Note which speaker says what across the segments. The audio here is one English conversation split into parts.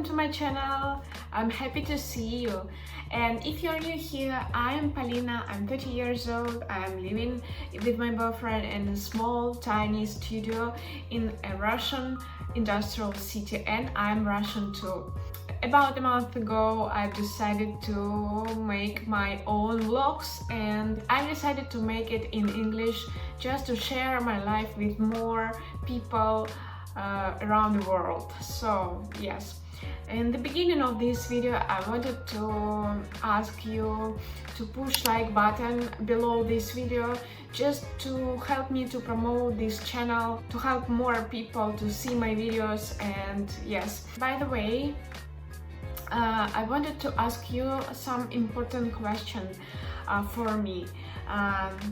Speaker 1: to my channel. I'm happy to see you. And if you're new here, I'm Polina. I'm 30 years old. I'm living with my boyfriend in a small, tiny studio in a Russian industrial city, and I'm Russian too. About a month ago, I decided to make my own vlogs, and I decided to make it in English just to share my life with more people around the world. So yes, in the beginning of this video I wanted to ask you to push like button below this video just to help me to promote this channel, to help more people to see my videos. And yes, by the way, I wanted to ask you some important question for me.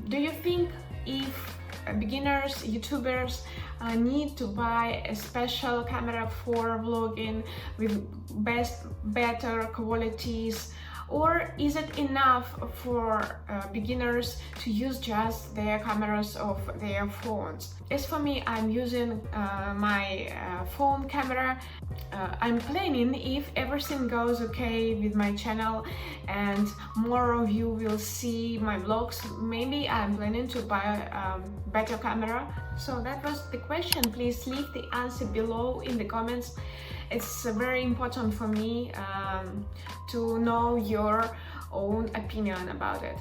Speaker 1: Do you think if beginners, YouTubers need to buy a special camera for vlogging with better qualities, or is it enough for beginners to use just their cameras of their phones? As for me, I'm using my phone camera. I'm planning, if everything goes okay with my channel and more of you will see my vlogs, maybe I'm planning to buy a better camera. So that was the question. Please leave the answer below in the comments. It's very important for me to know your own opinion about it.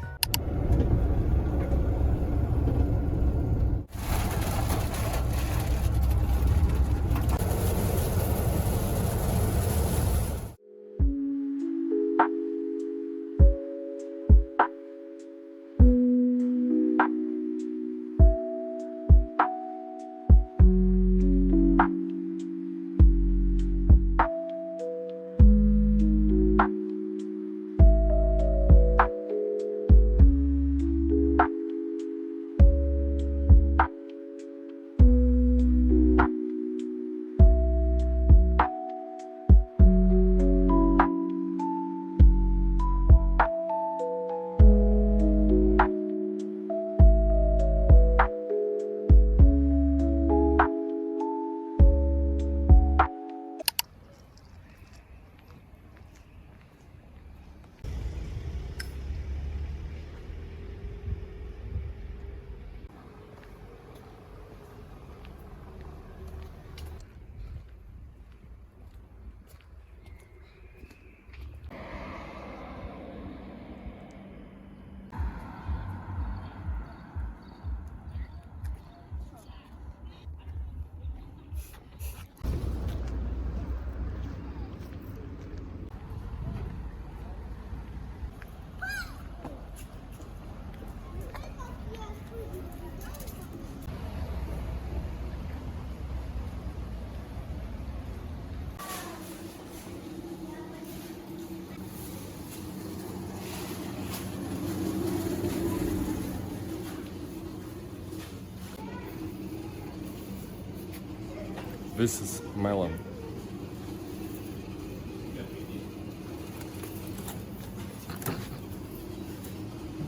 Speaker 2: This is melon.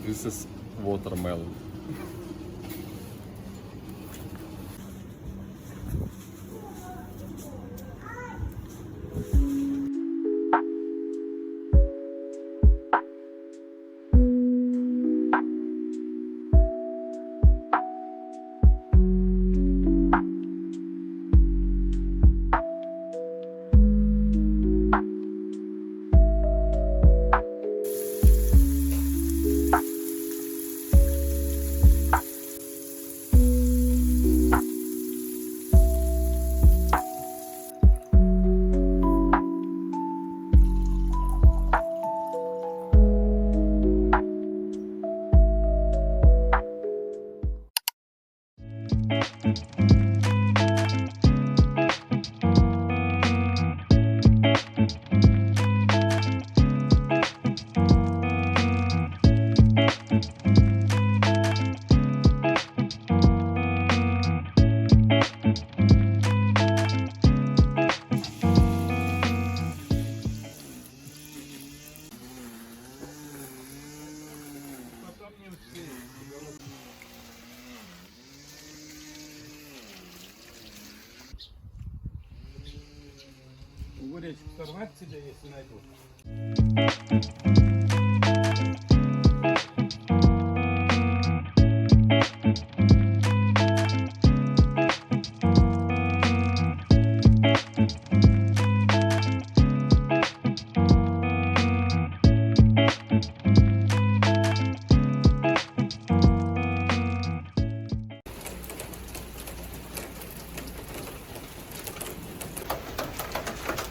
Speaker 2: This is watermelon.
Speaker 3: Боречку сорвать себе, если найду.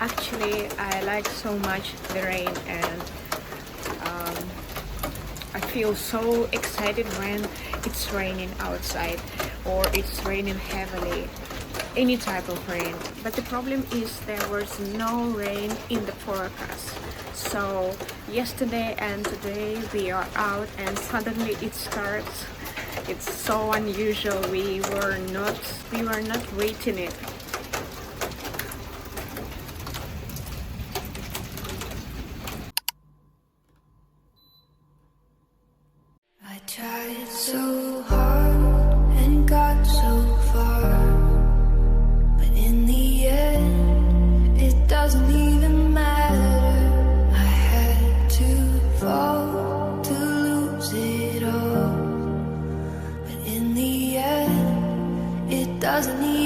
Speaker 1: Actually, I like so much the rain, and I feel so excited when it's raining outside or it's raining heavily, any type of rain. But the problem is there was no rain in the forecast. So yesterday and today we are out and suddenly it starts. It's so unusual. We were not waiting it.
Speaker 4: I tried so hard and got so far, but in the end, it doesn't even matter. I had to fall to lose it all, but in the end, it doesn't even